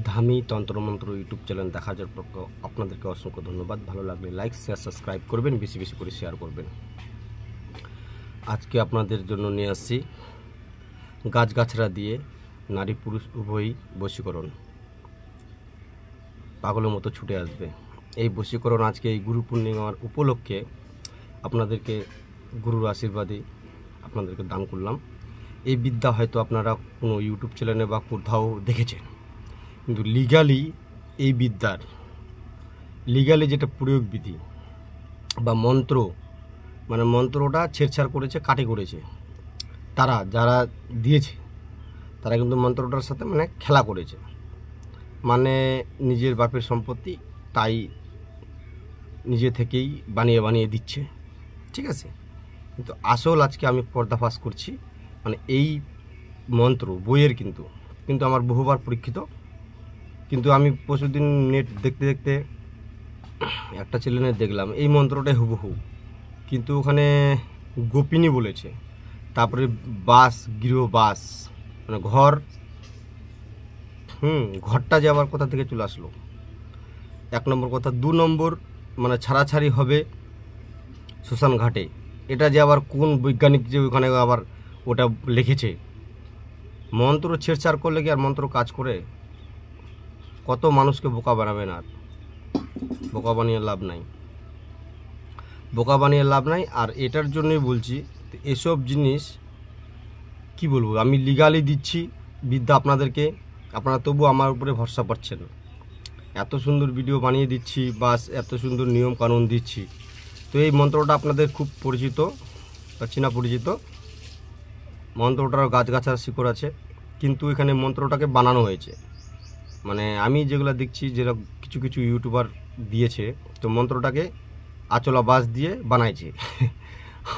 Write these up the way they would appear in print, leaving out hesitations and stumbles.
ধামি তন্ত্রমন্ত্র YouTube channel দেখার জন্য আপনাদেরকে অসংখ্য ধন্যবাদ। ভালো লাগলে লাইক শেয়ার সাবস্ক্রাইব করবেন, বেশি বেশি করে শেয়ার করবেন। আজকে আপনাদের জন্য নিয়ে আসছি গাছগাছড়া দিয়ে নারী পুরুষ উভয়ই বশীকরণ, পাগলের মতো ছুটে আসবে। এই বশীকরণ আজকে এই গুরু পূর্ণিমার উপলক্ষে আপনাদেরকে গুরুর আশীর্বাদে আপনাদেরকে দান করলাম। এই বিদ্যা হয়তো আপনারা কোনো ইউটিউব চ্যানেলে বা কোথাও দেখেছেন, কিন্তু লিগালি এই বিদ্যার লিগালি যেটা প্রয়োগ বিধি বা মন্ত্র, মানে মন্ত্রটা ছেড়ছাড় করেছে, কাটে করেছে তারা, যারা দিয়েছে তারা কিন্তু মন্ত্রটার সাথে মানে খেলা করেছে, মানে নিজের বাপের সম্পত্তি তাই নিজে থেকেই বানিয়ে বানিয়ে দিচ্ছে, ঠিক আছে। কিন্তু আসল আজকে আমি পর্দাফাশ করছি, মানে এই মন্ত্র বইয়ের কিন্তু কিন্তু আমার বহুবার পরীক্ষিত। কিন্তু আমি পরশুদিন নেট দেখতে দেখতে একটা চ্যানেলে দেখলাম এই মন্ত্রটাই হুবহু, কিন্তু ওখানে গোপিনী বলেছে, তারপরে বাস গৃহবাস মানে ঘর, ঘরটা যে আবার কোথা থেকে চলে আসলো, এক নম্বর কথা। দু নম্বর মানে ছাড়াছাড়ি হবে শ্মশান ঘাটে, এটা যে আবার কোন বৈজ্ঞানিক যে ওখানে আবার ওটা লিখেছে। মন্ত্র ছেড়ছাড় করলে কি আর মন্ত্র কাজ করে? কত মানুষকে বোকা বানাবে না, বোকা বানিয়ে লাভ নাই, বোকা বানিয়ে লাভ নাই। আর এটার জন্যই বলছি, এসব জিনিস কি বলবো, আমি লিগালি দিচ্ছি বিদ্যা আপনাদেরকে, আপনারা তবু আমার উপরে ভরসা পাচ্ছেন। এত সুন্দর ভিডিও বানিয়ে দিচ্ছি, বাস এত সুন্দর নিয়ম কানুন দিচ্ছি। তো এই মন্ত্রটা আপনাদের খুব পরিচিত বা চেনা পরিচিত, মন্ত্রটার গাছগাছার শিকড় আছে, কিন্তু এখানে মন্ত্রটাকে বানানো হয়েছে। মানে আমি যেগুলো দেখছি, যেটা কিছু কিছু ইউটিউবার দিয়েছে, তো মন্ত্রটাকে আচলা বাস দিয়ে বানাইছে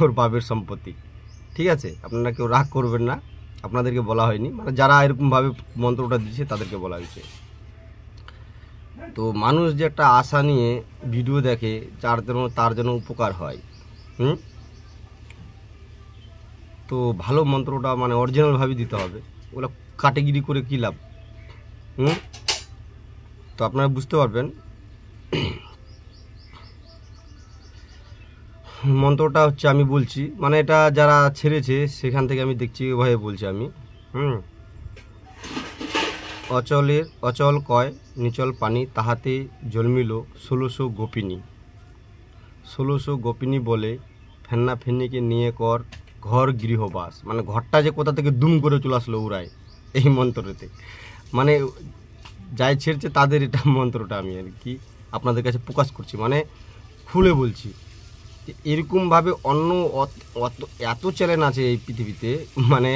ওর বাপের সম্পত্তি, ঠিক আছে। আপনারা কেউ রাগ করবেন না, আপনাদেরকে বলা হয়নি, মানে যারা এরকমভাবে মন্ত্রটা দিয়েছে তাদেরকে বলা হয়েছে। তো মানুষ যে একটা আশা নিয়ে ভিডিও দেখে, তার যেন উপকার হয়, তো ভালো মন্ত্রটা মানে অরিজিনালভাবে দিতে হবে, ওগুলো কাটেগিরি করে কী লাভ। তো আপনারা বুঝতে পারবেন মন্ত্রটা হচ্ছে, আমি বলছি মানে এটা যারা ছেড়েছে সেখান থেকে আমি দেখছি, ওভাবে বলছি আমি। অচল কয় নিচল পানি, তাহাতে জন্মিল 1600 গোপিনী। 1600 গোপিনী বলে ফেন্না ফেন্নিকে নিয়ে কর ঘর গৃহবাস, মানে ঘরটা যে কোথা থেকে দুম করে চলে আসলো উড়ায় এই মন্ত্রতে। মানে যাই ছেড়েছে তাদের এটা মন্ত্রটা আমি আর কি আপনাদের কাছে প্রকাশ করছি, মানে খুলে বলছি। এরকমভাবে অন্য এত চ্যানেল আছে এই পৃথিবীতে, মানে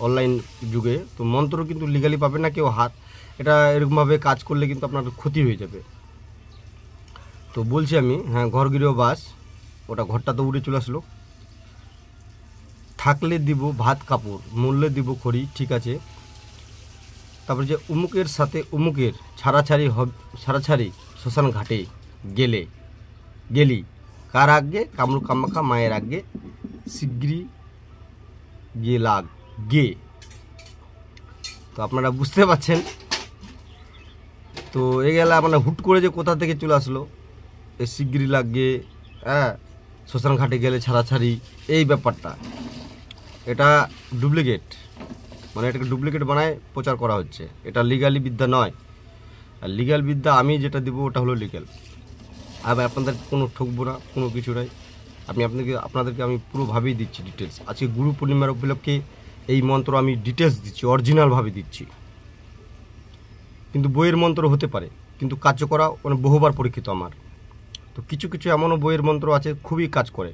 অনলাইন যুগে, তো মন্ত্র কিন্তু লিগালি পাবে না কেউ হাত। এটা এরকমভাবে কাজ করলে কিন্তু আপনার ক্ষতি হয়ে যাবে। তো বলছি আমি, হ্যাঁ, ঘর গৃহবাস, ওটা ঘরটা তো উড়ে চলে আসলো। থাকলে দিব ভাত কাপড়, মূল্যে দিব খড়ি, ঠিক আছে। তারপরে যে উমুকের সাথে উমুকের ছাড়াছাড়ি শ্মশান ঘাটে গেলি কার আগে, কামরু কামাখা মায়ের আগে, শিগগিরি গিয়ে গে। তো আপনারা বুঝতে পারছেন। তো এ গেলে মানে হুট করে যে কোথা থেকে চলে আসলো এই শিগগিরি লাগে, হ্যাঁ, শ্মশান ঘাটে গেলে ছাড়াছাড়ি, এই ব্যাপারটা এটা ডুপ্লিকেট, মানে এটাকে ডুপ্লিকেট বানায় প্রচার করা হচ্ছে। এটা লিগালি বিদ্যা নয়। আর লিগাল বিদ্যা আমি যেটা দিব ওটা হলো লিগাল। আর আপনাদের কোনো ঠকবো না, কোনো কিছু নাই। আপনাদেরকে আমি পুরোভাবেই দিচ্ছি ডিটেলস। আজকে গুরু পূর্ণিমার উপলক্ষে এই মন্ত্র আমি ডিটেলস দিচ্ছি, অরিজিনালভাবে দিচ্ছি। কিন্তু বইয়ের মন্ত্র হতে পারে, কিন্তু কার্য করা মানে বহুবার পরীক্ষিত আমার। তো কিছু কিছু এমনও বইয়ের মন্ত্র আছে খুবই কাজ করে,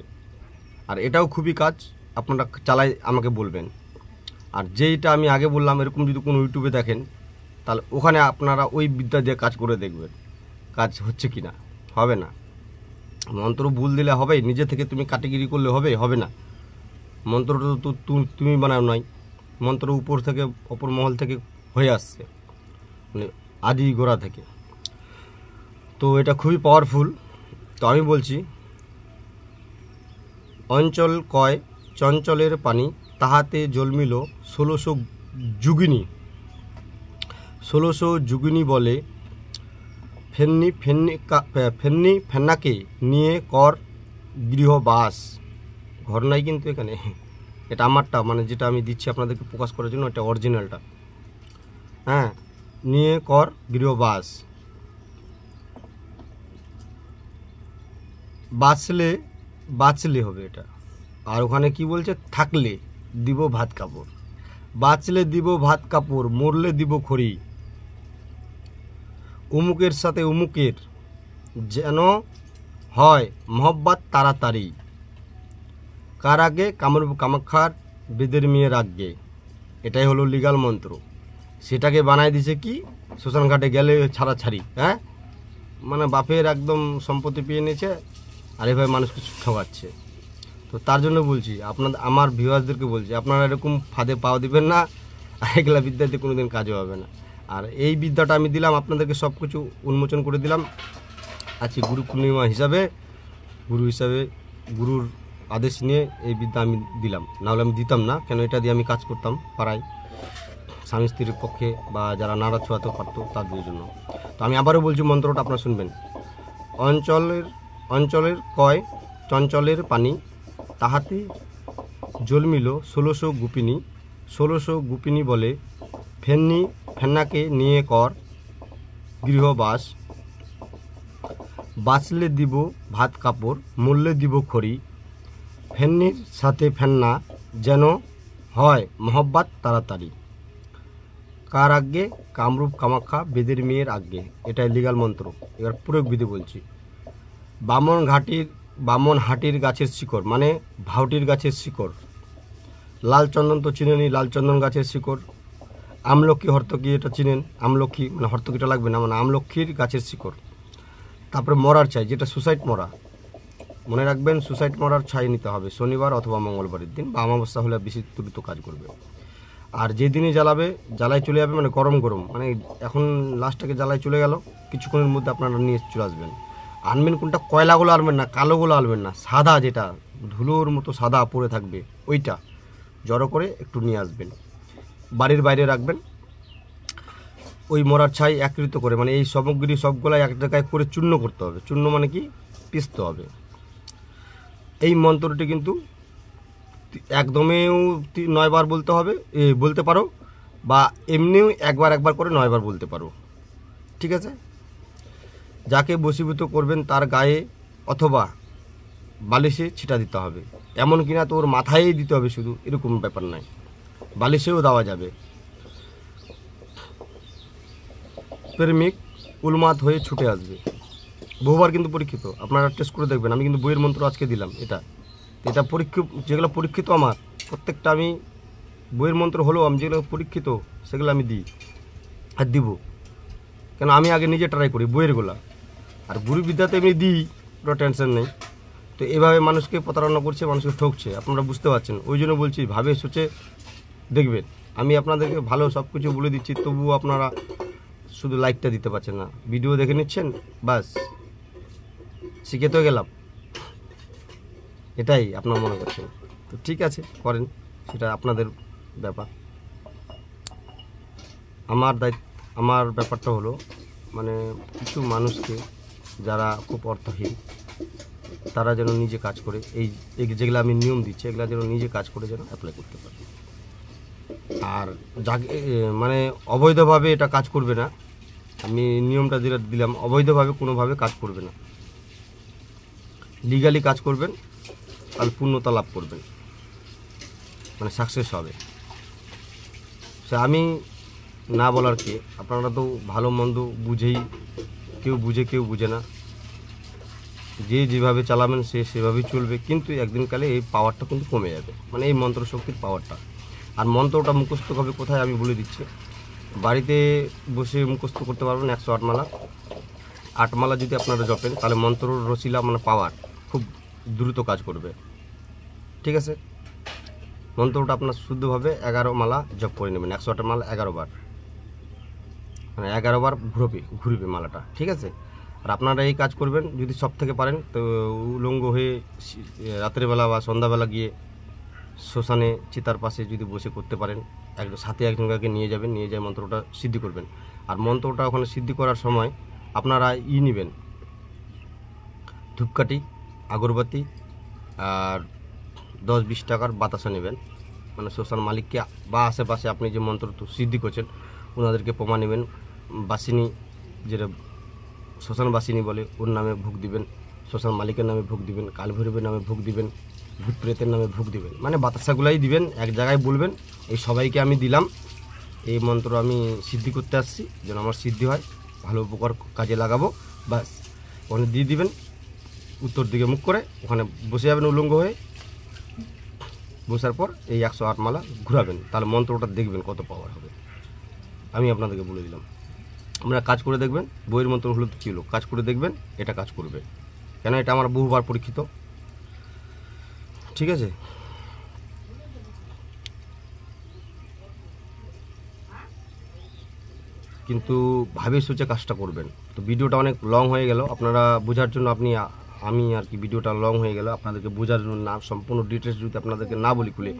আর এটাও খুবই কাজ। আপনারা চালাই আমাকে বলবেন। আর যেইটা আমি আগে বললাম, এরকম যদি কোনো ইউটিউবে দেখেন, তাহলে ওখানে আপনারা ওই বিদ্যা দিয়ে কাজ করে দেখবেন কাজ হচ্ছে কি না। হবে না, মন্ত্র ভুল দিলে হবে, নিজে থেকে তুমি কাটিগিরি করলে হবে না। মন্ত্রটা তো তুমি বানাও নাই, মন্ত্র উপর থেকে, অপর মহল থেকে হয়ে আসছে, মানে আদি গোড়া থেকে। তো এটা খুবই পাওয়ারফুল। তো আমি বলছি, অঞ্চল কয় চঞ্চলের পানি, তাহাতে জন্মিল 1600 যোগিনী। 1600 যুগিনী বলে ফেন্নি ফেন্নাকে নিয়ে কর গৃহবাস। ঘর নাই কিন্তু এখানে, এটা আমারটা, মানে যেটা আমি দিচ্ছি আপনাদেরকে প্রকাশ করার জন্য, এটা অরিজিনালটা। হ্যাঁ, নিয়ে কর গৃহবাস। বাঁচলে হবে এটা। আর ওখানে কি বলছে, থাকলে দিব ভাত কাপড়, বাঁচলে দিব ভাত কাপড়, মরলে দিব খড়ি। উমুকের সাথে উমুকের যেন হয় মহব্বত তাড়াতাড়ি, কার আগে কামরূপ কামাখ্যার বেদের মেয়ের আগে। এটাই হলো লিগাল মন্ত্র। সেটাকে বানায় দিছে কি, শ্মশানঘাটে গেলে ছাড়াছাড়ি। হ্যাঁ, মানে বাপের একদম সম্পত্তি পেয়ে নিয়েছে আর এভাবে মানুষকে ঠকাচ্ছে। তো তার জন্য বলছি আমার ভিউয়ার্সদেরকে বলছি, আপনারা এরকম ফাঁদে পাওয়া দিবেন না, আর এগুলা বিদ্যাতে কোনোদিন কাজও হবে না। আর এই বিদ্যাটা আমি দিলাম আপনাদেরকে, সব কিছু উন্মোচন করে দিলাম। আজকে গুরু পূর্ণিমা হিসাবে, গুরুর আদেশ নিয়ে এই বিদ্যা আমি দিলাম, নাহলে আমি দিতাম না। কেন, এটা দিয়ে আমি কাজ করতাম পাড়ায়, স্বামী স্ত্রীর পক্ষে বা যারা নাড়া ছোঁয়াতে পারতো তাদের জন্য। তো আমি আবারও বলছি, মন্ত্রটা আপনারা শুনবেন। অঞ্চলের কয় চঞ্চলের পানি, তাহাতে জন্মিল 1600 গুপিনী। 1600 গুপিনী বলে ফেন্নাকে নিয়ে কর গৃহবাস। বাঁচলে দিব ভাত কাপড়, মরলে দিব খড়ি। ফেন্নির সাথে ফেন্না যেন হয় মহব্বত তাড়াতাড়ি, কার আগে কামরূপ কামাখ্যা বেদের মেয়ের আগে। এটাই লিগাল মন্ত্র। এবার প্রয়োগ বিধি বলছি। বামনহাটির গাছের শিকড়, মানে ভাউটির গাছের শিকড়। লাল চন্দন তো চিনেনি, লাল চন্দন গাছের শিকড়। আমলক্ষী হর্তকী, এটা চিনেন, আমলক্ষী মানে হর্তকীটা লাগবে না, মানে আমলক্ষীর গাছের শিকড়। তারপরে মরার ছাই, যেটা সুসাইড মরা, মনে রাখবেন সুসাইড মরার ছাই নিতে হবে শনিবার অথবা মঙ্গলবারের দিন, বা অমাবস্যা হলে বেশি দ্রুত কাজ করবে। আর যে দিনই জ্বালায় চলে যাবে, মানে গরম মানে এখন লাস্টটাকে জ্বালায় চলে গেল, কিছুক্ষণের মধ্যে আপনারা নিয়ে চলে আসবেন। আনবেন কোনটা, কয়লাগুলো আনবেন না, কালোগুলো আনবেন না, সাদা যেটা ধুলোর মতো সাদা পড়ে থাকবে ওইটা জড়ো করে একটু নিয়ে আসবেন, বাড়ির বাইরে রাখবেন। ওই মরার ছাই একত্রিত করে, মানে এই সামগ্রী সবগুলাই এক জায়গায় করে চূর্ণ করতে হবে। চূর্ণ মানে কি, পিষতে হবে। এই মন্ত্রটি কিন্তু একদমেও 9 বার বলতে হবে, বলতে পারো, বা এমনিও একবার করে 9 বার বলতে পারো। ঠিক আছে। যাকে বশীভূত করবেন তার গায়ে অথবা বালিশে ছিটা দিতে হবে। এমন কিনা তো ওর মাথায়ই দিতে হবে শুধু, এরকম ব্যাপার নয়, বালিশেও দেওয়া যাবে। প্রেমিক উন্মাদ হয়ে ছুটে আসবে। বহুবার কিন্তু পরীক্ষিত, আপনারা টেস্ট করে দেখবেন। আমি কিন্তু বইয়ের মন্ত্র আজকে দিলাম। এটা পরীক্ষিত, যেগুলো পরীক্ষিত আমার প্রত্যেকটা, আমি বইয়ের মন্ত্র হলেও আমি যেগুলো পরীক্ষিত সেগুলো আমি দিই আর দিব। কেন, আমি আগে নিজে ট্রাই করি বইয়েরগুলা, আর গুরু বিদ্যাতে এমনি দিই, কোনো টেনশন নেই। তো এভাবে মানুষকে প্রতারণা করছে, মানুষকে ঠকছে, আপনারা বুঝতে পারছেন। ওই জন্য বলছি, ভাবে সোচে দেখবেন। আমি আপনাদেরকে ভালো সব কিছু বলে দিচ্ছি, তবুও আপনারা শুধু লাইকটা দিতে পারছেন না, ভিডিও দেখে নিচ্ছেন, বাস শিখে তো গেলাম, এটাই আপনারা মনে করছেন। তো ঠিক আছে, করেন, সেটা আপনাদের ব্যাপার। আমার ব্যাপারটা হলো, মানে কিছু মানুষকে যারা খুব অর্থহীন, তারা যেন নিজে কাজ করে, এই যেগুলো আমি নিয়ম দিচ্ছি এগুলো যেন নিজে কাজ করে যেন অ্যাপ্লাই করতে পারে। আর যাকে মানে অবৈধভাবে এটা কাজ করবে না, আমি নিয়মটা যেটা দিলাম, অবৈধভাবে কোনোভাবে কাজ করবে না, লিগালি কাজ করবেন, আর পূর্ণতা লাভ করবেন, মানে সাকসেস হবে। সে আমি না বলার কে, আপনারা তো ভালো মন্দ বুঝেই, কেউ বুঝে কেউ বুঝে না, যে যেভাবে চালাবেন সে সেভাবেই চলবে। কিন্তু একদিনকালে এই পাওয়ারটা কিন্তু কমে যাবে, মানে এই মন্ত্র শক্তির পাওয়ারটা। আর মন্ত্রটা মুখস্থ হবে কোথায় আমি বলে দিচ্ছি। বাড়িতে বসে মুখস্থ করতে পারবেন 108 মালা। 8 মালা যদি আপনারা জপেন, তাহলে মন্ত্রর রসিলা, মানে পাওয়ার খুব দ্রুত কাজ করবে। ঠিক আছে। মন্ত্রটা আপনার শুদ্ধভাবে 11 মালা জপ করে নেবেন, 108 মালা 11 বার, মানে 11 বার ঘুরবে মালাটা। ঠিক আছে। আর আপনারা এই কাজ করবেন, যদি সব থেকে পারেন তো উলঙ্গ হয়ে রাতের বেলা বা সন্ধ্যাবেলা গিয়ে শ্মশানে চিতার পাশে যদি বসে করতে পারেন, সাথে একজনকে নিয়ে যাবেন, নিয়ে যায় মন্ত্রটা সিদ্ধি করবেন। আর মন্ত্রটা ওখানে সিদ্ধি করার সময় আপনারা নেবেন, ধূপকাঠি, আগরবাতি আর 10-20 টাকার বাতাসা নেবেন। মানে শ্মশান মালিককে বা আশেপাশে আপনি যে মন্ত্র সিদ্ধি করছেন ওনাদেরকে প্রমাণ নেবেন। বাসিনী, যেটা শ্মশান বাসিনী বলে, ওর নামে ভোগ দিবেন, শ্মশান মালিকের নামে ভোগ দিবেন, কালভৈরবের নামে ভোগ দিবেন, ভূত প্রেতের নামে ভোগ দিবেন। মানে বাতাসাগুলাই দিবেন, এক জায়গায় বলবেন এই সবাইকে আমি দিলাম, এই মন্ত্র আমি সিদ্ধি করতে আসছি, যেন আমার সিদ্ধি হয়, ভালো উপকার কাজে লাগাবো, বাস ওখানে দিয়ে দিবেন। উত্তর দিকে মুখ করে ওখানে বসে যাবেন উলঙ্গ হয়ে। বসার পর এই 108 মালা ঘুরাবেন, তাহলে মন্ত্রটা দেখবেন কত পাওয়ার হবে। আমি আপনাদেরকে বলে দিলাম, আপনারা কাজ করে দেখবেন। বইয়ের মন্ত্র হলো তো কী হলো, কাজ করে দেখবেন, এটা কাজ করবে। কেন এটা আমার বহুবার পরীক্ষিত। ঠিক আছে, কিন্তু ভাবে সোচে কাজটা করবেন। তো ভিডিওটা অনেক লং হয়ে গেল, আপনারা বোঝার জন্য আমি আর কি ভিডিওটা লং হয়ে গেল আপনাদেরকে বোঝার জন্য, না সম্পূর্ণ ডিটেলস যদি আপনাদেরকে না বলি খুলে।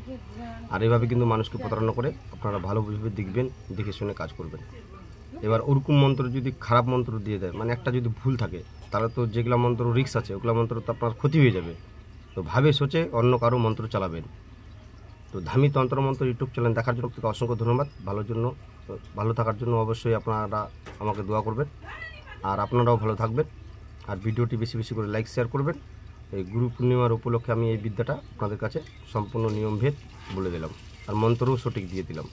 আর এভাবে কিন্তু মানুষকে প্রতারণা করে, আপনারা ভালোভাবে দেখবেন, দেখে শুনে কাজ করবেন। এবার ওরকম মন্ত্র যদি খারাপ মন্ত্র দিয়ে দেয়, মানে একটা যদি ভুল থাকে, তাহলে তো যেগুলো মন্ত্র রিস্ক আছে ওগুলো মন্ত্র তো আপনার ক্ষতি হয়ে যাবে। তো ভাবে সোচে অন্য কারো মন্ত্র চালাবেন। তো ধামি তন্ত্রমন্ত্র ইউটিউব চ্যানেল দেখার জন্য আপনাকে অসংখ্য ধন্যবাদ। ভালো থাকার জন্য অবশ্যই আপনারা আমাকে দোয়া করবেন, আর আপনারাও ভালো থাকবেন। আর ভিডিওটি বেশি বেশি করে লাইক শেয়ার করবেন। এই গুরু পূর্ণিমার উপলক্ষে আমি এই বিদ্যাটা আপনাদের কাছে সম্পূর্ণ নিয়মভেদ বলে দিলাম, আর মন্ত্রও সঠিক দিয়ে দিলাম।